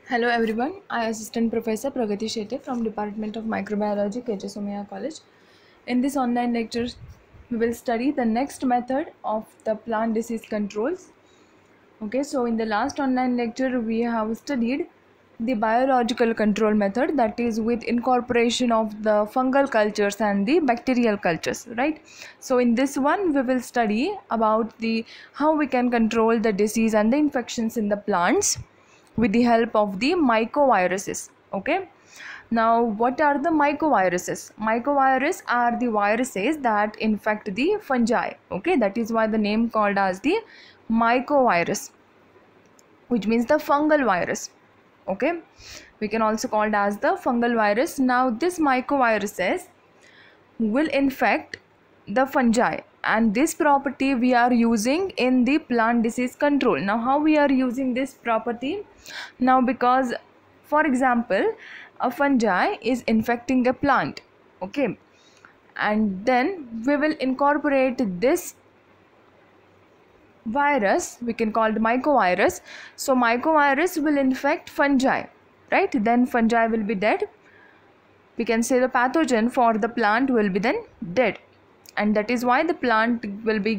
Hello everyone, I am Assistant Professor Pragati Shetty from Department of Microbiology, KJ Somaiya College. In this online lecture, we will study the next method of the plant disease controls. Okay, so in the last online lecture, we have studied the biological control method, that is with incorporation of the fungal cultures and the bacterial cultures, right? So in this one, we will study about the how we can control the disease and the infections in the plants with the help of the mycoviruses. Okay, now what are the mycoviruses? Mycovirus are the viruses that infect the fungi. Okay, that is why the name called as the mycovirus, which means the fungal virus. Okay, we can also call it as the fungal virus. Now this mycoviruses will infect the fungi, and this property we are using in the plant disease control. Now how we are using this property? Now because for example a fungi is infecting a plant, okay, and then we will incorporate this virus, we can call it mycovirus. So mycovirus will infect fungi, right? Then fungi will be dead. We can say the pathogen for the plant will be then dead, and that is why the plant will be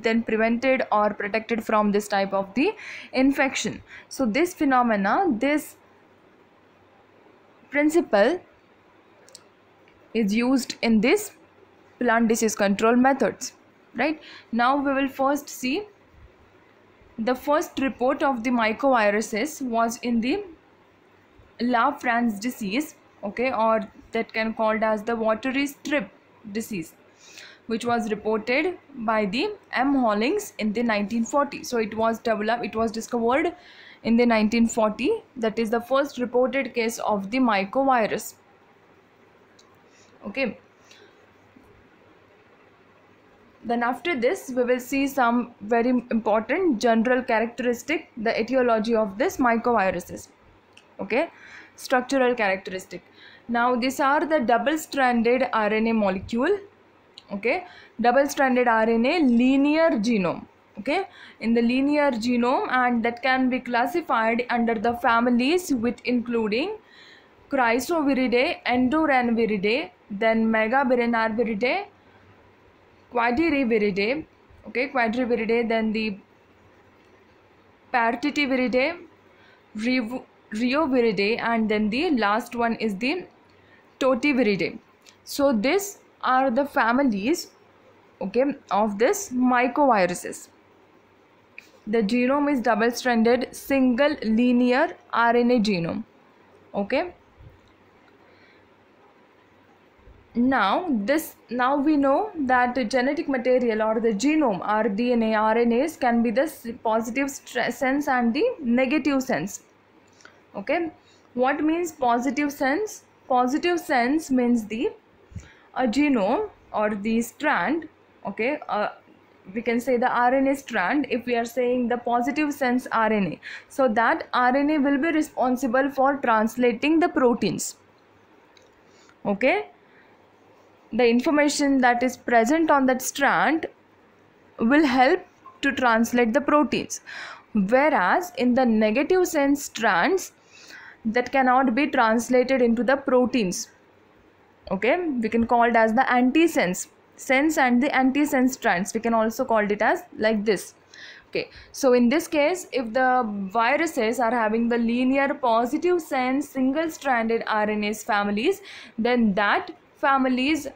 then prevented or protected from this type of the infection. So this phenomena, this principle is used in this plant disease control methods, right? Now we will first see the first report of the mycoviruses was in the La France disease, okay, or that can called as the watery strip disease, which was reported by the M. Hollings in the 1940. So it was discovered in the 1940. That is the first reported case of the mycovirus. Okay. Then after this, we will see some very important general characteristic, the etiology of this mycoviruses. Okay, structural characteristic. Now these are the double-stranded RNA molecule. Okay, double-stranded RNA linear genome. Okay, in the linear genome, and that can be classified under the families with including Chrysoviridae, Endorannviridae, then Megabirenarviridae, Quadriviridae, okay, Quadriviridae, then the Partitiviridae, Rioviridae, and then the last one is the Totiviridae. So these are the families, okay, of this mycoviruses. The genome is double-stranded single linear RNA genome. Okay. Now we know that the genetic material or the genome or DNA, RNAs can be the positive sense and the negative sense. Okay, what means positive sense? Positive sense means a genome or the strand, okay, we can say the RNA strand if we are saying the positive sense RNA. So that RNA will be responsible for translating the proteins. Okay, the information that is present on that strand will help to translate the proteins, whereas in the negative sense strands, that cannot be translated into the proteins. Okay, we can call it as the antisense and the antisense strands, we can also call it as like this. Okay, so in this case, if the viruses are having the linear positive sense single stranded RNAs families, then that families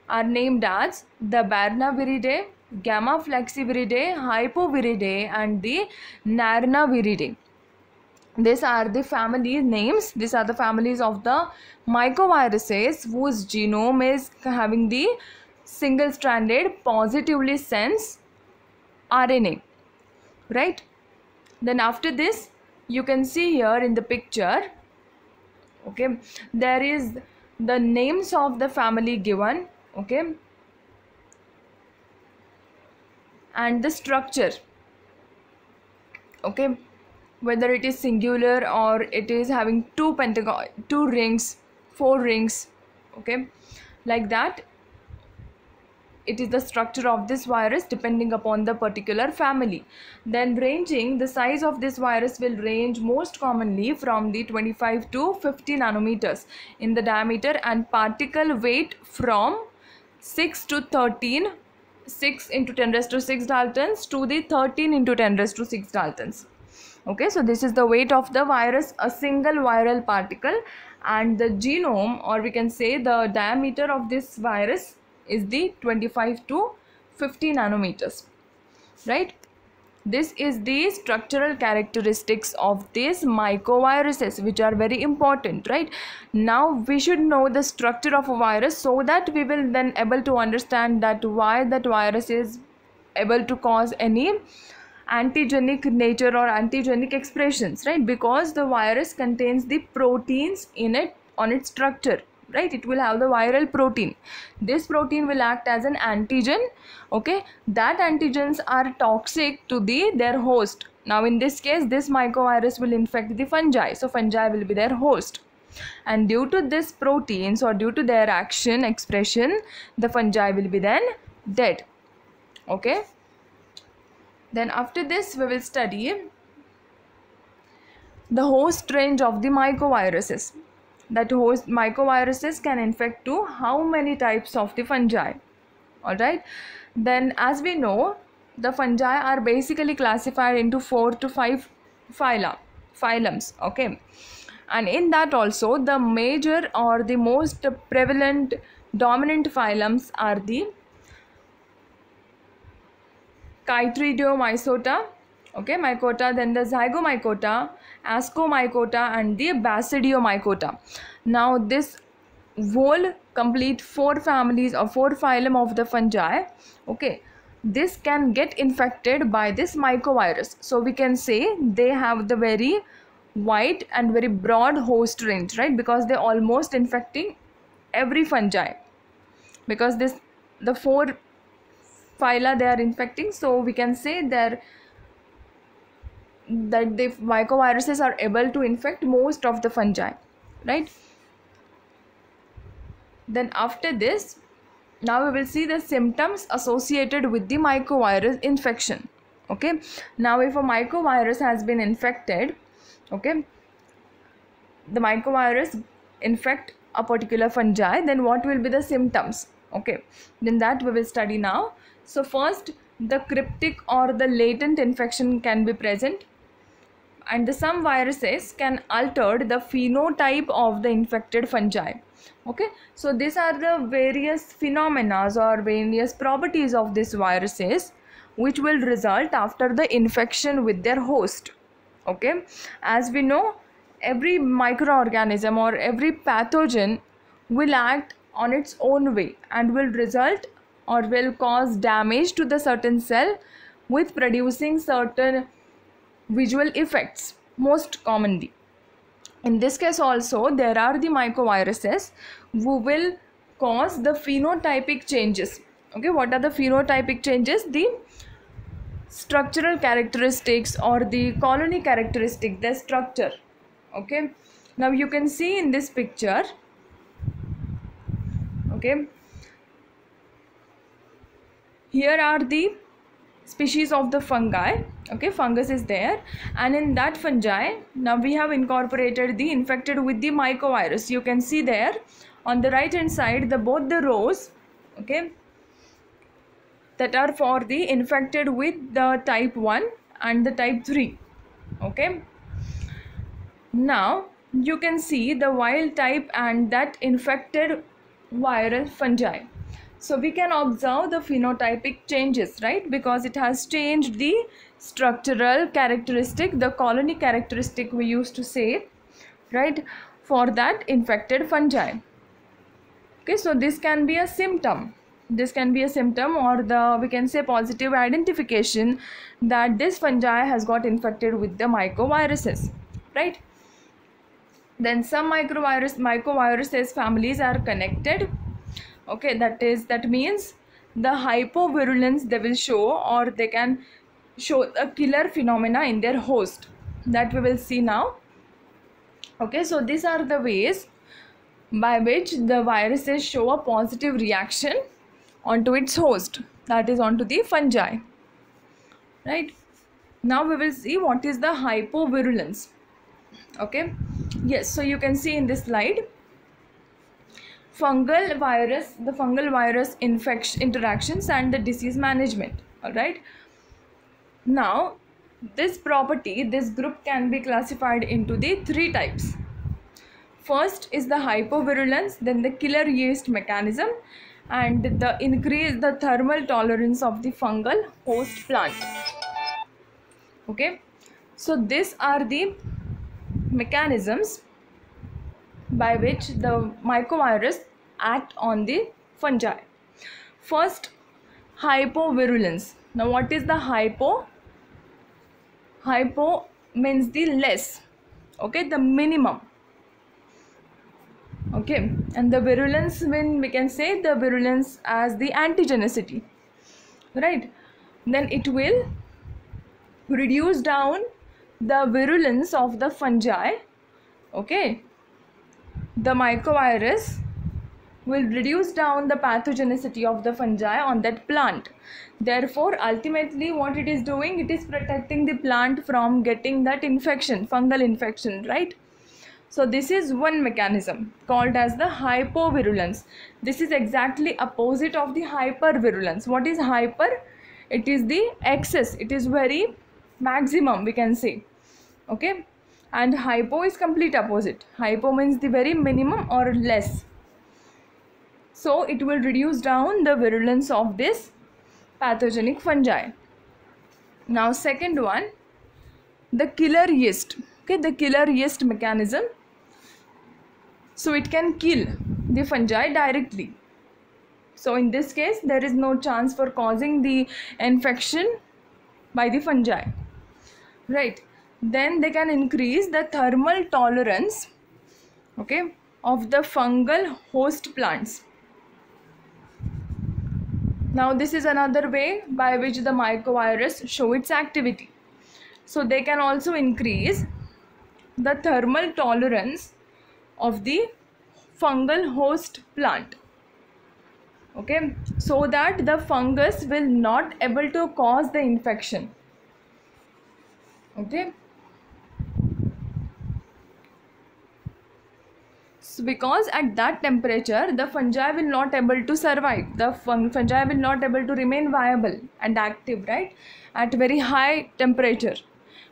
are named as the Barnaviridae, Gamma Flexiviridae, Hypoviridae, and the Narnaviridae. These are the family names. These are the families of the mycoviruses whose genome is having the single-stranded positively sense RNA, right? Then after this, you can see here in the picture, okay, there is the names of the family given, okay, and the structure, okay, whether it is singular or it is having two rings, four rings, okay, like that. it is the structure of this virus depending upon the particular family. Then ranging, the size of this virus will range most commonly from the 25 to 50 nanometers in the diameter, and particle weight from 6 to 13, 6 into 10 raised to 6 daltons to the 13 into 10 raised to 6 daltons. Okay, so this is the weight of the virus, a single viral particle, and the genome, or we can say the diameter of this virus, is the 25 to 50 nanometers, right? This is the structural characteristics of these mycoviruses, which are very important, right? Now we should know the structure of a virus so that we will then able to understand that why that virus is able to cause any antigenic nature or antigenic expressions, right? Because the virus contains the proteins in it on its structure, right? It will have the viral protein. This protein will act as an antigen. Okay, that antigens are toxic to their host. Now in this case, this mycovirus will infect the fungi, so fungi will be their host, and due to this proteins or due to their action expression, the fungi will be then dead. Okay, then after this we will study the host range of the mycoviruses. That host mycoviruses can infect to how many types of the fungi. All right, then as we know, the fungi are basically classified into 4 to 5 phylums. Okay, and in that also the major or the most prevalent dominant phylums are the Chytridiomycota, okay, mycota, then the Zygomycota, Ascomycota, and the Basidiomycota. Now this whole complete 4 families or 4 phylum of the fungi, okay, this can get infected by this mycovirus. So we can say they have the very wide and very broad host range, right? Because they almost infecting every fungi, because the 4 phyla they are infecting, so we can say that the mycoviruses are able to infect most of the fungi, right? Then after this, now we will see the symptoms associated with the mycovirus infection. Okay, now if a mycovirus has been infected, okay, the mycovirus infect a particular fungi, then what will be the symptoms? Okay, then that we will study now. So first, the cryptic or the latent infection can be present, and some viruses can alter the phenotype of the infected fungi. Okay, so these are the various phenomena or various properties of these viruses which will result after the infection with their host. Okay, as we know, every microorganism or every pathogen will act on its own way and will result or will cause damage to the certain cell with producing certain visual effects most commonly. In this case also, there are the mycoviruses who will cause the phenotypic changes. Okay, what are the phenotypic changes? The structural characteristics or the colony characteristic, the structure. Okay, now you can see in this picture, okay, here are the species of the fungi. Okay, fungus is there, and in that fungi now we have incorporated the infected with the mycovirus. You can see there on the right hand side both the rows, okay, that are for the infected with the type 1 and the type 3. Okay, now you can see the wild type and that infected viral fungi. So we can observe the phenotypic changes, right? Because it has changed the structural characteristic, the colony characteristic we used to say, right, for that infected fungi. Okay, so this can be a symptom. This can be a symptom, or we can say positive identification that this fungi has got infected with the mycoviruses, right? Then some mycoviruses families are connected. Okay, that means the hypovirulence they will show, or they can show a killer phenomena in their host, that we will see now. Okay, so these are the ways by which the viruses show a positive reaction onto its host, that is onto the fungi, right? Now we will see what is the hypovirulence. Okay, yes, so you can see in this slide, the fungal virus infection interactions and the disease management. All right, now this group can be classified into the three types. First is the hypovirulence, then the killer yeast mechanism, and the thermal tolerance of the fungal host plant. Okay, so these are the mechanisms by which the mycovirus act on the fungi. First, hypovirulence. Now what is the hypo? Hypo means the less, okay, the minimum. Okay, and the virulence, when we can say the virulence as the antigenicity, right? Then it will reduce down the virulence of the fungi. Okay, the mycovirus will reduce down the pathogenicity of the fungi on that plant. Therefore, ultimately what it is doing, it is protecting the plant from getting that infection, fungal infection, right? So this is one mechanism called as the hypovirulence. This is exactly opposite of the hypervirulence. What is hyper? It is the excess, it is very maximum, we can say. Okay, and hypo is complete opposite. Hypo means the very minimum or less. So it will reduce down the virulence of this pathogenic fungi. Now second one, the killer yeast. Okay, the killer yeast mechanism. So it can kill the fungi directly. So in this case, there is no chance for causing the infection by the fungi, right? Then they can increase the thermal tolerance, okay, of the fungal host plants. Now this is another way by which the mycovirus show its activity. So they can also increase the thermal tolerance of the fungal host plant, okay, so that the fungus will not able to cause the infection. Okay, so because at that temperature the fungi will not able to survive, the fungi will not able to remain viable and active, right, at very high temperature,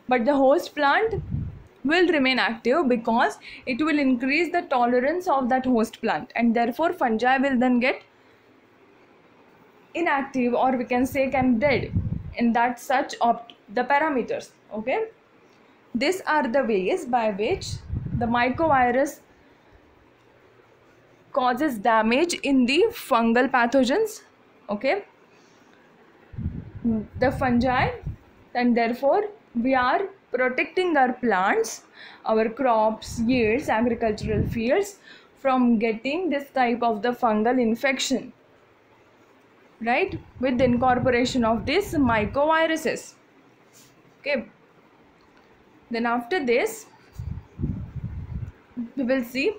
but the host plant will remain active because it will increase the tolerance of that host plant, and therefore fungi will then get inactive, or we can say can dead in that such the parameters. Okay, these are the ways by which the mycovirus causes damage in the fungal pathogens, okay, the fungi, and therefore we are protecting our plants, our crops, yields, agricultural fields from getting this type of the fungal infection, right, with the incorporation of these mycoviruses. Okay, then after this we will see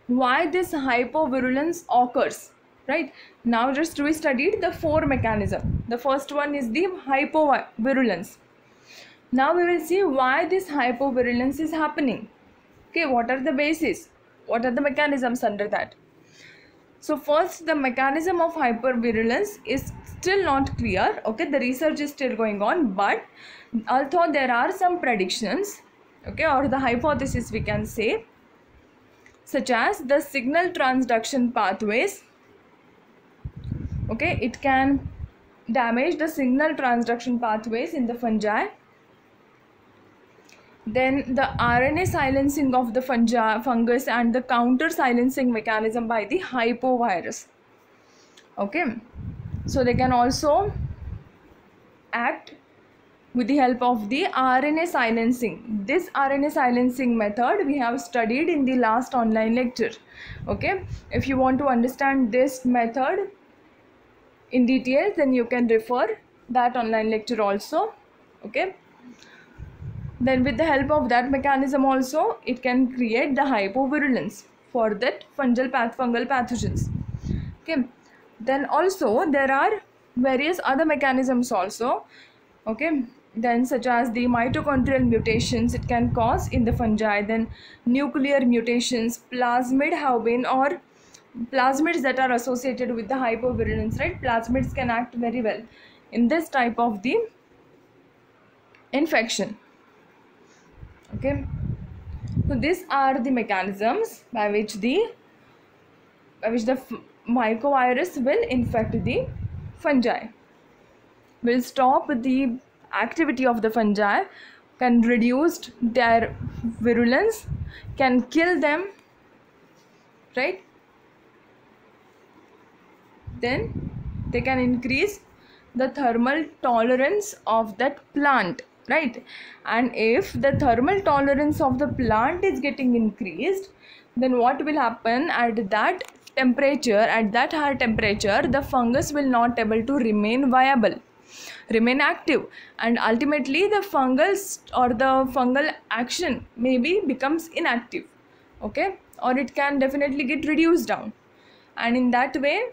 why this hypovirulence occurs, right? Now just we studied the four mechanisms. The first one is the hypovirulence. Now we will see why this hypovirulence is happening. Okay, what are the bases? What are the mechanisms under that? So first, the mechanism of hypervirulence is still not clear. Okay, the research is still going on, but although there are some predictions, okay, or the hypothesis we can say, such as the signal transduction pathways. Okay, it can damage the signal transduction pathways in the fungi. Then the RNA silencing of the fungus and the counter silencing mechanism by the hypovirus. Okay, so they can also act with the help of the RNA silencing. This RNA silencing method we have studied in the last online lecture. Okay, if you want to understand this method in detail, then you can refer that online lecture also. Okay, then with the help of that mechanism also, it can create the hypovirulence for that fungal pathogens. Okay, Then also there are various other mechanisms also, okay, then such as the mitochondrial mutations it can cause in the fungi, then nuclear mutations, plasmid have been, or plasmids that are associated with the hypovirulence, right? Plasmids can act very well in this type of the infection, okay. So these are the mechanisms by which the mycovirus will infect the fungi, will stop the activity of the fungi, can reduce their virulence, can kill them, right? Then they can increase the thermal tolerance of that plant, right? And if the thermal tolerance of the plant is getting increased, then what will happen at that temperature, at that higher temperature, the fungus will not able to remain viable, remain active, and ultimately the fungus or the fungal action maybe becomes inactive, okay, or it can definitely get reduced down, and in that way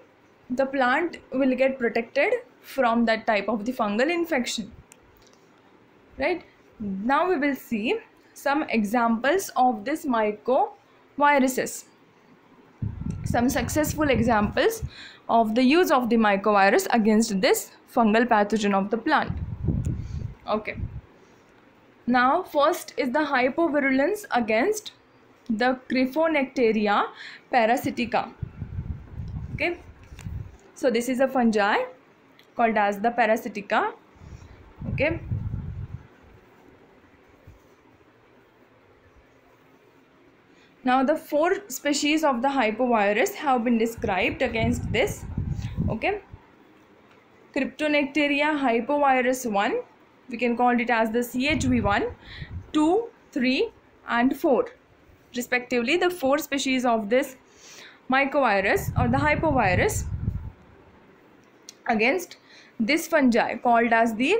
the plant will get protected from that type of the fungal infection, right? Now we will see some examples of this mycoviruses, some successful examples of the use of the mycovirus against this fungal pathogen of the plant, okay. Now first is the hypovirulence against the Cryphonectaria parasitica, okay. So this is a fungi called as the parasitica, okay. Now the 4 species of the hypovirus have been described against this, okay. Cryptonectaria hypovirus 1, we can call it as the CHV1, 2, 3 and 4 respectively, the 4 species of this mycovirus or the hypovirus against this fungi called as the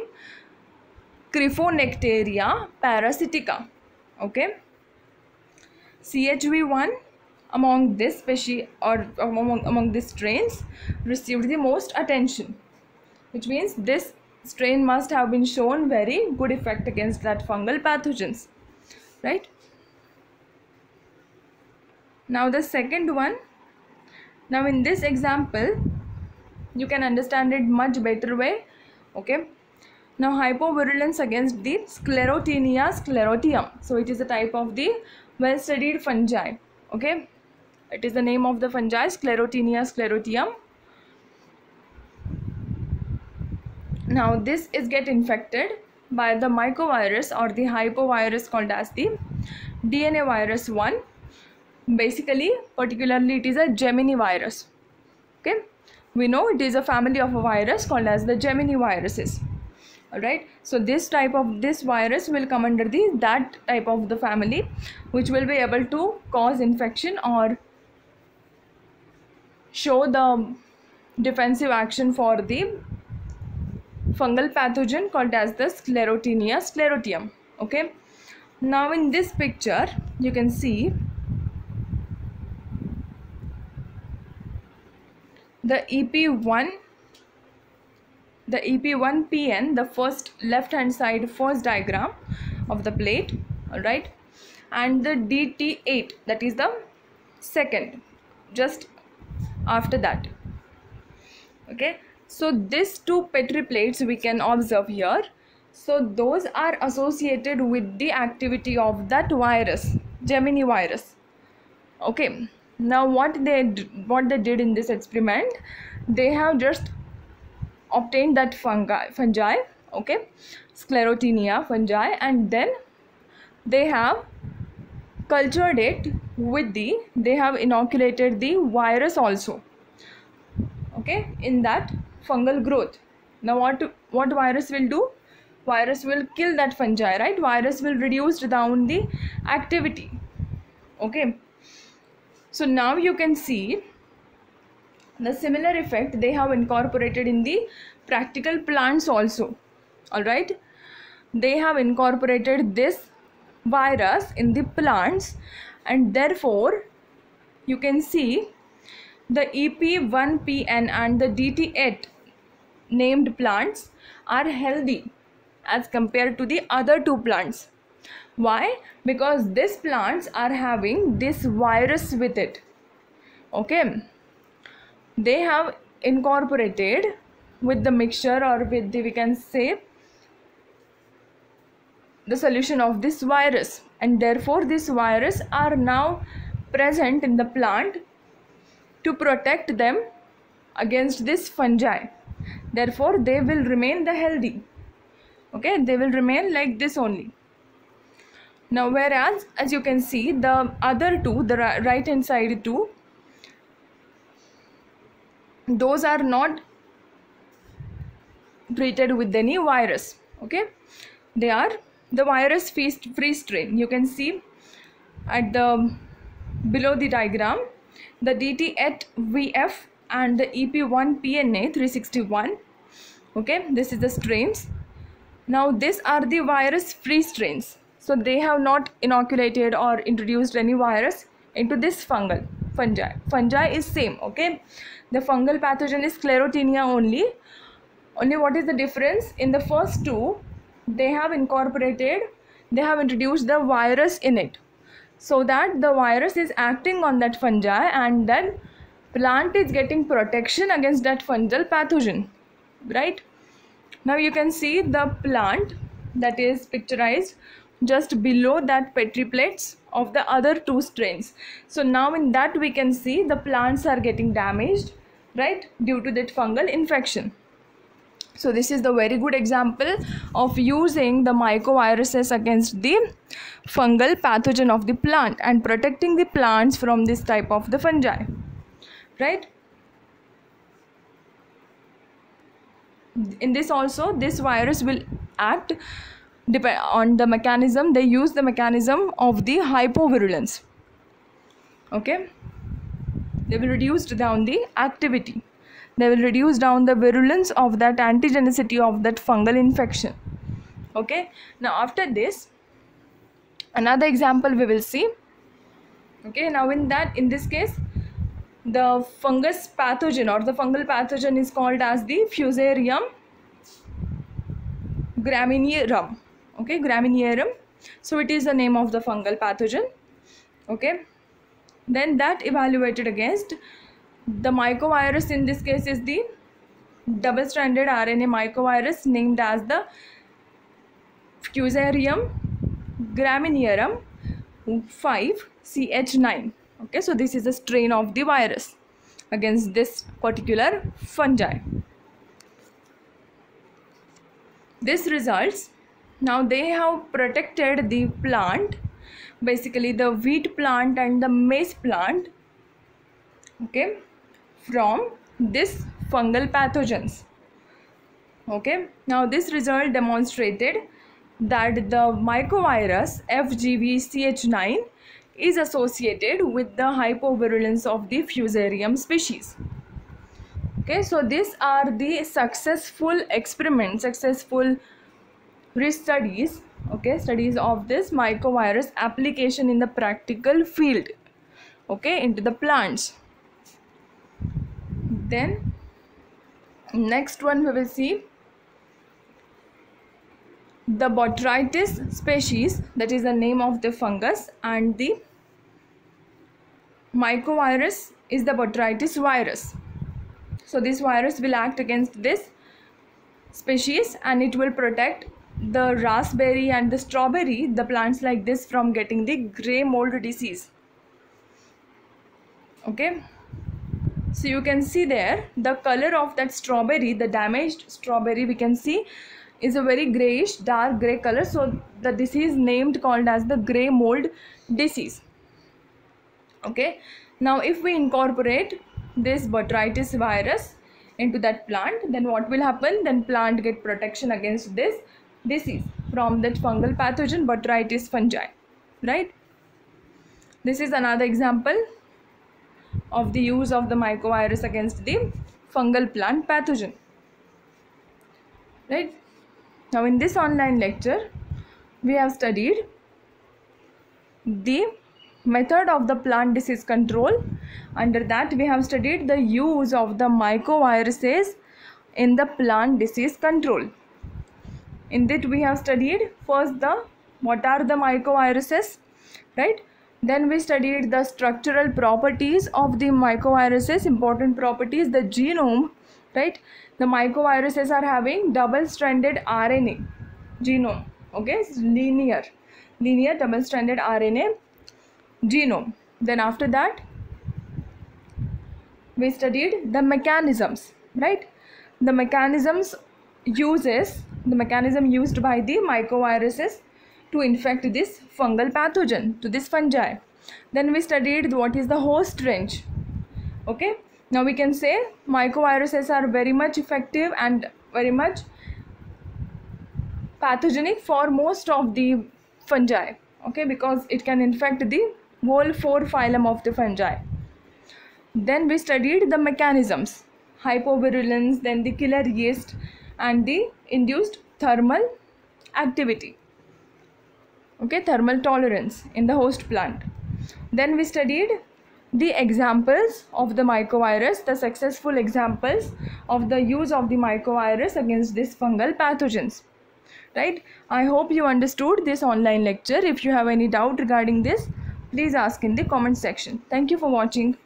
Cryphonectaria parasitica, okay. CHV1 among this species or among these strains received the most attention, which means this strain must have been shown very good effect against that fungal pathogens, right? Now the second one, now in this example you can understand it much better way, okay. Now hypovirulence against the Sclerotinia sclerotium, so it is a type of the well studied fungi, okay. It is the name of the fungi, Sclerotinia sclerotium. Now this is get infected by the mycovirus or the hypovirus called as the DNA virus 1. Basically, particularly it is a Gemini virus, okay. We know it is a family of a virus called as the Gemini viruses, alright. So this type of this virus will come under that type of the family, which will be able to cause infection or show the defensive action for the fungal pathogen called as the Sclerotinia sclerotium, okay. Now in this picture you can see the EP1 PN, the first left hand side first diagram of the plate, alright, and the DT8, that is the second just after that, okay. So these 2 Petri plates we can observe here, so those are associated with the activity of that virus, Gemini virus, okay. Now what they did in this experiment, they have just obtained that fungi, okay, Sclerotinia fungi, and then they have cultured it with they have inoculated the virus also, okay, in that fungal growth. Now what virus will do? Virus will kill that fungi, right? Virus will reduce down the activity, okay. So now you can see the similar effect they have incorporated in the practical plants also, alright. They have incorporated this virus in the plants, and therefore you can see the EP1PN and the DT8 named plants are healthy as compared to the other two plants. Why? Because these plants are having this virus with it. Okay, they have incorporated with the mixture, or with the, we can say, the solution of this virus, and therefore this virus are now present in the plant to protect them against this fungi. Therefore they will remain the healthy. Okay, they will remain like this only. Now whereas, as you can see, the other two, the right hand side two, those are not treated with any virus. Okay, they are the virus free strain. You can see at the below the diagram the DT8VF and the EP1PNA 361. Okay, this is the strains. Now these are the virus free strains, so they have not inoculated or introduced any virus into this fungi. Fungi is same. Okay, the fungal pathogen is Sclerotinia only. What is the difference? In the first two, they have introduced the virus in it, so that the virus is acting on that fungi, and then plant is getting protection against that fungal pathogen, right? Now you can see the plant that is picturized just below that petri plates of the other two strains. So now in that we can see the plants are getting damaged, right, due to that fungal infection. So this is the very good example of using the mycoviruses against the fungal pathogen of the plant and protecting the plants from this type of the fungi, right? In this also, this virus will act on the mechanism. They use the mechanism of the hypovirulence. Okay, they will reduce down the activity. They will reduce down the virulence of that antigenicity of that fungal infection. Okay, now after this, another example we will see. Okay, now in this case, the fungus pathogen or the fungal pathogen is called as the Fusarium graminearum. Okay, graminearum. So it is the name of the fungal pathogen. Okay, then that evaluated against the mycovirus. In this case is the double-stranded RNA mycovirus named as the Fusarium graminearum 5CH9. Okay, so this is a strain of the virus against this particular fungi. This results, now they have protected the plant, basically the wheat plant and the maize plant, okay, from this fungal pathogens. Okay, now this result demonstrated that the mycovirus FGVCH9 is associated with the hypovirulence of the Fusarium species. Okay, so these are the successful experiments, successful studies, okay, studies of this mycovirus application in the practical field, okay, into the plants. Then next one we will see the Botrytis species, that is the name of the fungus, and the mycovirus is the Botrytis virus. So this virus will act against this species and it will protect the raspberry and the strawberry, the plants like this, from getting the grey mold disease. Okay, so you can see there the color of that strawberry, the damaged strawberry, we can see is a very grayish, dark grey color. So the disease named called as the grey mold disease. Okay, now if we incorporate this Botrytis virus into that plant, then what will happen? Then plant get protection against this disease from that fungal pathogen Botrytis fungi, right? This is another example of the use of the mycovirus against the fungal plant pathogen, right? Now in this online lecture we have studied the method of the plant disease control. Under that we have studied the use of the mycoviruses in the plant disease control. In that we have studied first the what are the mycoviruses, right? Then we studied the structural properties of the mycoviruses, important properties, the genome, right? The mycoviruses are having double-stranded RNA genome, okay, linear double-stranded RNA genome. Then after that we studied the mechanisms, right? The mechanism used by the mycoviruses to infect this fungal pathogen, to this fungi. Then we studied what is the host range. Okay, now we can say mycoviruses are very much effective and very much pathogenic for most of the fungi, okay, because it can infect the whole 4 phylum of the fungi. Then we studied the mechanisms, hypovirulence, then the killer yeast and the induced thermal activity, okay, thermal tolerance in the host plant. Then we studied the examples of the mycovirus, the successful examples of the use of the mycovirus against these fungal pathogens, right? I hope you understood this online lecture. If you have any doubt regarding this, please ask in the comment section. Thank you for watching.